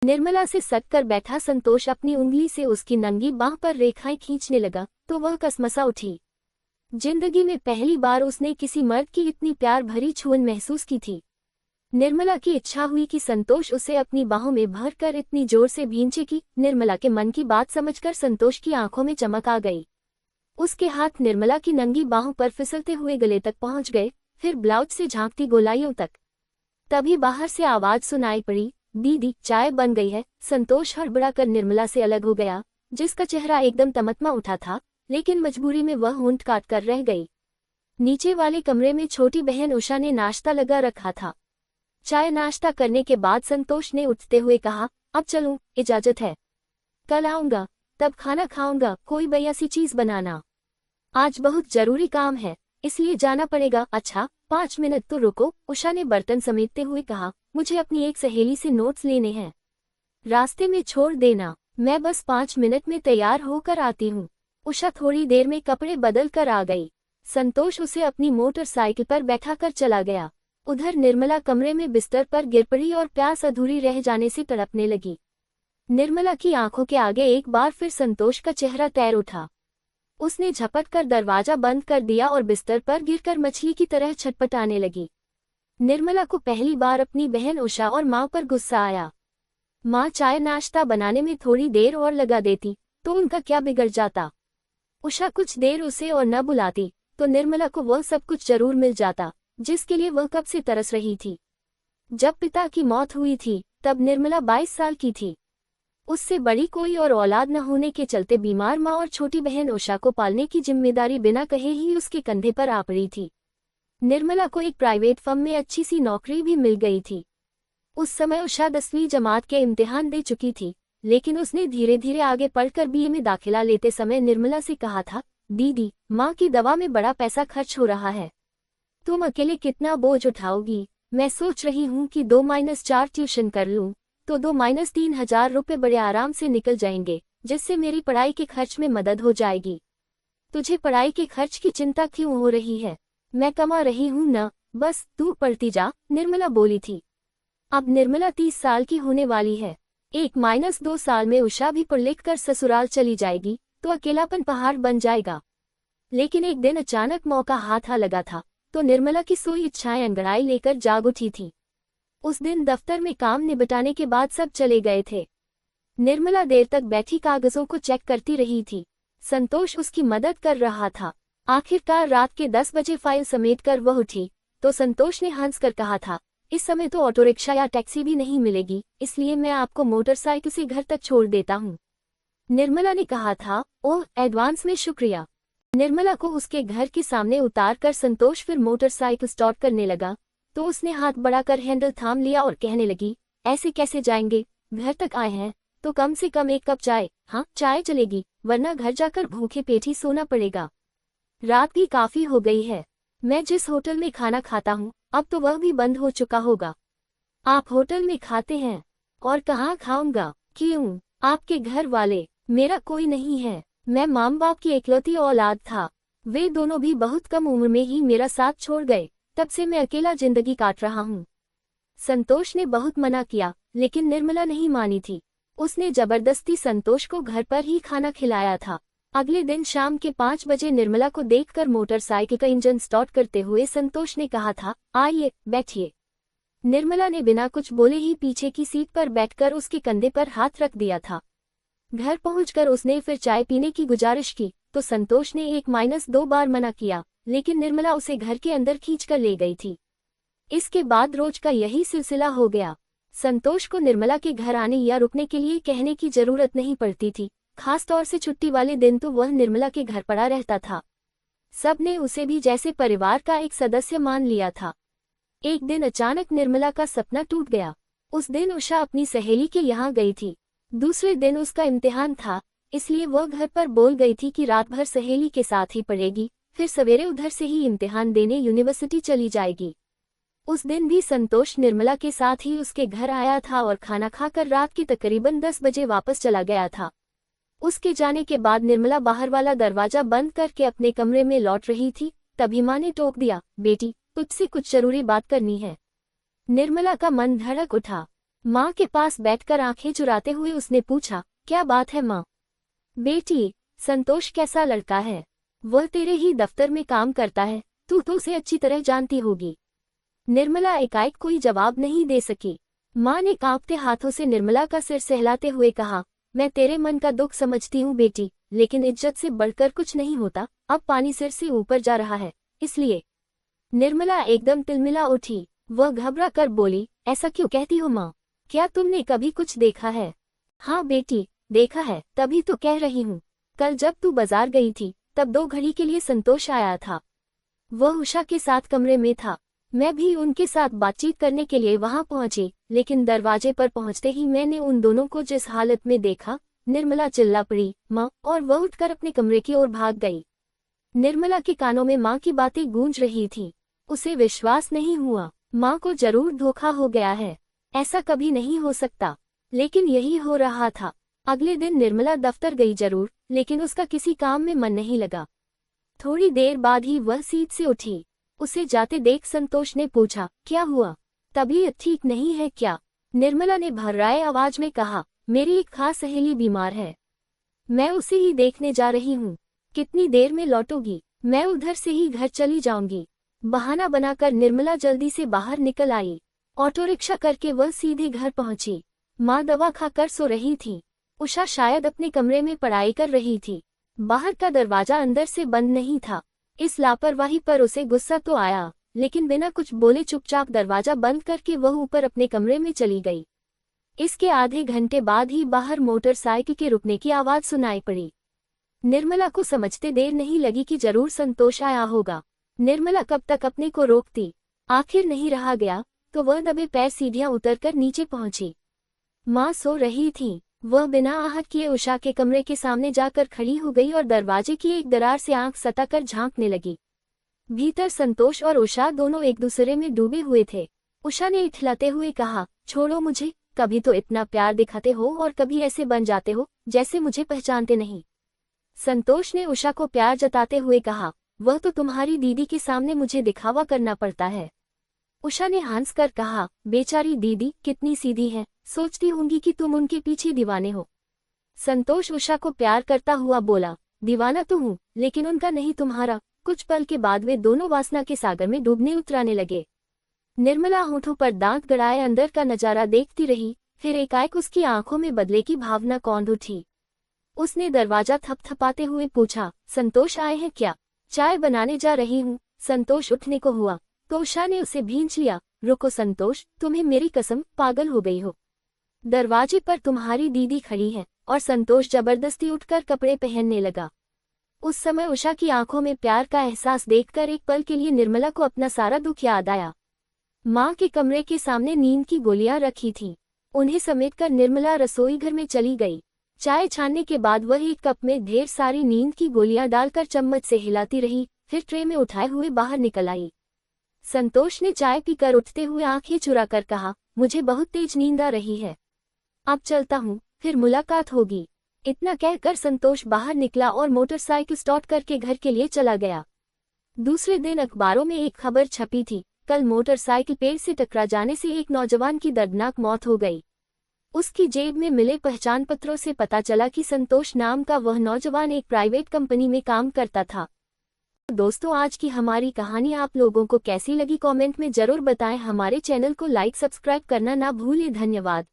निर्मला से सट कर बैठा संतोष अपनी उंगली से उसकी नंगी बांह पर रेखाएं खींचने लगा तो वह कसमसा उठी। जिंदगी में पहली बार उसने किसी मर्द की इतनी प्यार भरी छुअन महसूस की थी। निर्मला की इच्छा हुई कि संतोष उसे अपनी बाहों में भरकर इतनी जोर से भींचे कि निर्मला के मन की बात समझकर संतोष की आंखों में चमक आ गई। उसके हाथ निर्मला की नंगी बाहों पर फिसलते हुए गले तक पहुंच गए, फिर ब्लाउज से झांकती गोलाइयों तक। तभी बाहर से आवाज सुनाई पड़ी, दीदी चाय बन गई है। संतोष हड़बड़ाकर निर्मला से अलग हो गया, जिसका चेहरा एकदम तमतमा उठा था, लेकिन मजबूरी में वह होंठ काट कर रह गई। नीचे वाले कमरे में छोटी बहन उषा ने नाश्ता लगा रखा था। चाय नाश्ता करने के बाद संतोष ने उठते हुए कहा, अब चलूं, इजाजत है? कल आऊंगा, तब खाना खाऊंगा, कोई बढ़िया सी चीज बनाना। आज बहुत जरूरी काम है, इसलिए जाना पड़ेगा। अच्छा 5 मिनट तो रुको, उषा ने बर्तन समेटते हुए कहा, मुझे अपनी एक सहेली से नोट्स लेने हैं, रास्ते में छोड़ देना, मैं बस 5 मिनट में तैयार होकर आती हूँ। उषा थोड़ी देर में कपड़े बदल कर आ गई। संतोष उसे अपनी मोटरसाइकिल पर बैठाकर चला गया। उधर निर्मला कमरे में बिस्तर पर गिर पड़ी और प्यास अधूरी रह जाने से तड़पने लगी। निर्मला की आंखों के आगे एक बार फिर संतोष का चेहरा तैर उठा। उसने झपट कर दरवाजा बंद कर दिया और बिस्तर पर गिरकर मछली की तरह छटपटाने लगी। निर्मला को पहली बार अपनी बहन उषा और माँ पर गुस्सा आया। माँ चाय नाश्ता बनाने में थोड़ी देर और लगा देती तो उनका क्या बिगड़ जाता। उषा कुछ देर उसे और न बुलाती तो निर्मला को वह सब कुछ जरूर मिल जाता जिसके लिए वह कब से तरस रही थी। जब पिता की मौत हुई थी तब निर्मला 22 साल की थी। उससे बड़ी कोई और औलाद न होने के चलते बीमार माँ और छोटी बहन उषा को पालने की जिम्मेदारी बिना कहे ही उसके कंधे पर आ पड़ी थी। निर्मला को एक प्राइवेट फर्म में अच्छी सी नौकरी भी मिल गई थी। उस समय उषा 10वीं जमात के इम्तिहान दे चुकी थी, लेकिन उसने धीरे धीरे आगे पढ़कर बीए में दाखिला लेते समय निर्मला से कहा था, दीदी माँ की दवा में बड़ा पैसा खर्च हो रहा है, तुम अकेले कितना बोझ उठाओगी? मैं सोच रही हूँ कि 2-4 ट्यूशन कर लूँ तो 2-3 हजार रुपये बड़े आराम से निकल जाएंगे, जिससे मेरी पढ़ाई के खर्च में मदद हो जाएगी। तुझे पढ़ाई के खर्च की चिंता क्यों हो रही है? मैं कमा रही हूँ न, बस तू पढ़ती जा, निर्मला बोली थी। अब निर्मला 30 साल की होने वाली है। 1-2 साल में उषा भी पढ़ लिख कर ससुराल चली जाएगी तो अकेलापन पहाड़ बन जाएगा। लेकिन एक दिन अचानक मौका हाथ आ लगा था तो निर्मला की सोई इच्छाएं अंगड़ाई लेकर जाग उठी थी। उस दिन दफ्तर में काम निपटाने के बाद सब चले गए थे। निर्मला देर तक बैठी कागजों को चेक करती रही थी। संतोष उसकी मदद कर रहा था। आखिरकार रात के 10 बजे फाइल समेटकर वह उठी तो संतोष ने हंसकर कहा था, इस समय तो ऑटो रिक्शा या टैक्सी भी नहीं मिलेगी, इसलिए मैं आपको मोटरसाइकिल से घर तक छोड़ देता हूँ। निर्मला ने कहा था, ओह एडवांस में शुक्रिया। निर्मला को उसके घर के सामने उतार कर संतोष फिर मोटरसाइकिल स्टार्ट करने लगा तो उसने हाथ बढ़ाकर हैंडल थाम लिया और कहने लगी, ऐसे कैसे जाएंगे? घर तक आए हैं तो कम से कम 1 कप चाय। हाँ चाय चलेगी, वरना घर जाकर भूखे पेट ही सोना पड़ेगा। रात भी काफी हो गई है। मैं जिस होटल में खाना खाता हूँ अब तो वह भी बंद हो चुका होगा। आप होटल में खाते हैं? और कहाँ खाऊंगा? क्यों? आपके घर वाले? मेरा कोई नहीं है, मैं माँ बाप की इकलौती औलाद था। वे दोनों भी बहुत कम उम्र में ही मेरा साथ छोड़ गए, तब से मैं अकेला जिंदगी काट रहा हूँ। संतोष ने बहुत मना किया लेकिन निर्मला नहीं मानी थी। उसने जबरदस्ती संतोष को घर पर ही खाना खिलाया था। अगले दिन शाम के 5 बजे निर्मला को देखकर मोटरसाइकिल का इंजन स्टार्ट करते हुए संतोष ने कहा था, आइए बैठिए। निर्मला ने बिना कुछ बोले ही पीछे की सीट पर बैठकर उसके कंधे पर हाथ रख दिया था। घर पहुंचकर उसने फिर चाय पीने की गुजारिश की तो संतोष ने 1-2 बार मना किया, लेकिन निर्मला उसे घर के अंदर खींचकर ले गई थी। इसके बाद रोज का यही सिलसिला हो गया। संतोष को निर्मला के घर आने या रुकने के लिए कहने की जरूरत नहीं पड़ती थी। खास तौर से छुट्टी वाले दिन तो वह निर्मला के घर पड़ा रहता था। सबने उसे भी जैसे परिवार का एक सदस्य मान लिया था। एक दिन अचानक निर्मला का सपना टूट गया। उस दिन उषा अपनी सहेली के यहाँ गई थी। दूसरे दिन उसका इम्तिहान था, इसलिए वह घर पर बोल गई थी कि रात भर सहेली के साथ ही पढ़ेगी, फिर सवेरे उधर से ही इम्तिहान देने यूनिवर्सिटी चली जाएगी। उस दिन भी संतोष निर्मला के साथ ही उसके घर आया था और खाना खाकर रात के तकरीबन 10 बजे वापस चला गया था। उसके जाने के बाद निर्मला बाहर वाला दरवाजा बंद करके अपने कमरे में लौट रही थी, तभी माँ ने टोक दिया, बेटी तुझसे कुछ जरूरी बात करनी है। निर्मला का मन धड़क उठा। माँ के पास बैठकर आंखें चुराते हुए उसने पूछा, क्या बात है माँ? बेटी, संतोष कैसा लड़का है? वह तेरे ही दफ्तर में काम करता है, तू तो उसे अच्छी तरह जानती होगी। निर्मला एकाएक कोई जवाब नहीं दे सकी। माँ ने कांपते हाथों से निर्मला का सिर सहलाते हुए कहा, मैं तेरे मन का दुख समझती हूँ बेटी, लेकिन इज्जत से बढ़कर कुछ नहीं होता। अब पानी सिर से ऊपर जा रहा है, इसलिए। निर्मला एकदम तिलमिला उठी। वह घबरा कर बोली, ऐसा क्यों कहती हो माँ? क्या तुमने कभी कुछ देखा है? हाँ बेटी, देखा है, तभी तो कह रही हूँ। कल जब तू बाजार गई थी, तब 2 घड़ी के लिए संतोष आया था। वह उषा के साथ कमरे में था। मैं भी उनके साथ बातचीत करने के लिए वहां पहुंची, लेकिन दरवाजे पर पहुंचते ही मैंने उन दोनों को जिस हालत में देखा। निर्मला चिल्ला पड़ी, माँ, और वह उठकर अपने कमरे की ओर भाग गई। निर्मला के कानों में माँ की बातें गूंज रही थीं। उसे विश्वास नहीं हुआ। माँ को जरूर धोखा हो गया है। ऐसा कभी नहीं हो सकता, लेकिन यही हो रहा था। अगले दिन निर्मला दफ्तर गई जरूर, लेकिन उसका किसी काम में मन नहीं लगा। थोड़ी देर बाद ही वह सीट से उठी। उसे जाते देख संतोष ने पूछा, क्या हुआ? तबीयत ठीक नहीं है क्या? निर्मला ने भर्राए आवाज में कहा, मेरी एक खास सहेली बीमार है। मैं उसे ही देखने जा रही हूँ। कितनी देर में लौटोगी? मैं उधर से ही घर चली जाऊंगी। बहाना बनाकर निर्मला जल्दी से बाहर निकल आई। ऑटो रिक्शा करके वह सीधे घर पहुंची। माँ दवा खाकर सो रही थी। उषा शायद अपने कमरे में पढ़ाई कर रही थी। बाहर का दरवाजा अंदर से बंद नहीं था। इस लापरवाही पर उसे गुस्सा तो आया, लेकिन बिना कुछ बोले चुपचाप दरवाजा बंद करके वह ऊपर अपने कमरे में चली गई। इसके आधे घंटे बाद ही बाहर मोटरसाइकिल के रुकने की आवाज सुनाई पड़ी। निर्मला को समझते देर नहीं लगी कि जरूर संतोष आया होगा। निर्मला कब तक अपने को रोकती? आखिर नहीं रहा गया, तो वह दबे पैर सीढ़ियां उतरकर नीचे पहुंची। माँ सो रही थी। वह बिना आहट किए उषा के कमरे के सामने जाकर खड़ी हो गई और दरवाजे की एक दरार से आंख सटाकर झांकने लगी। भीतर संतोष और उषा दोनों एक दूसरे में डूबे हुए थे। उषा ने इठलाते हुए कहा, छोड़ो मुझे, कभी तो इतना प्यार दिखाते हो और कभी ऐसे बन जाते हो जैसे मुझे पहचानते नहीं। संतोष ने उषा को प्यार जताते हुए कहा, वह तो तुम्हारी दीदी के सामने मुझे दिखावा करना पड़ता है। उषा ने हंस कर कहा, बेचारी दीदी कितनी सीधी है, सोचती होंगी कि तुम उनके पीछे दीवाने हो। संतोष उषा को प्यार करता हुआ बोला, दीवाना तो हूँ, लेकिन उनका नहीं तुम्हारा। कुछ पल के बाद वे दोनों वासना के सागर में डूबने उतराने लगे। निर्मला होठों पर दांत गड़ाए अंदर का नजारा देखती रही। फिर एकाएक उसकी आंखों में बदले की भावना कौंध उठी। उसने दरवाजा थपथपाते हुए पूछा, संतोष आए हैं क्या? चाय बनाने जा रही हूँ। संतोष उठने को हुआ तो उषा ने उसे भींच लिया। रुको संतोष, तुम्हें मेरी कसम, पागल हो गई हो। दरवाजे पर तुम्हारी दीदी खड़ी है। और संतोष जबरदस्ती उठकर कपड़े पहनने लगा। उस समय उषा की आंखों में प्यार का एहसास देखकर एक पल के लिए निर्मला को अपना सारा दुख याद आया। माँ के कमरे के सामने नींद की गोलियां रखी थीं। उन्हें समेटकर निर्मला रसोई घर में चली गई। चाय छानने के बाद वह एक कप में ढेर सारी नींद की गोलियां डालकर चम्मच से हिलाती रही, फिर ट्रे में उठाए हुए बाहर निकल आई। संतोष ने चाय पीकर उठते हुए आंखें चुराकर कहा, मुझे बहुत तेज नींद आ रही है, अब चलता हूँ, फिर मुलाकात होगी। इतना कहकर संतोष बाहर निकला और मोटरसाइकिल स्टार्ट करके घर के लिए चला गया। दूसरे दिन अखबारों में एक खबर छपी थी, कल मोटरसाइकिल पेड़ से टकरा जाने से एक नौजवान की दर्दनाक मौत हो गई। उसकी जेब में मिले पहचान पत्रों से पता चला कि संतोष नाम का वह नौजवान एक प्राइवेट कंपनी में काम करता था। दोस्तों, आज की हमारी कहानी आप लोगों को कैसी लगी कमेंट में जरूर बताएं। हमारे चैनल को लाइक सब्सक्राइब करना ना भूलें। धन्यवाद।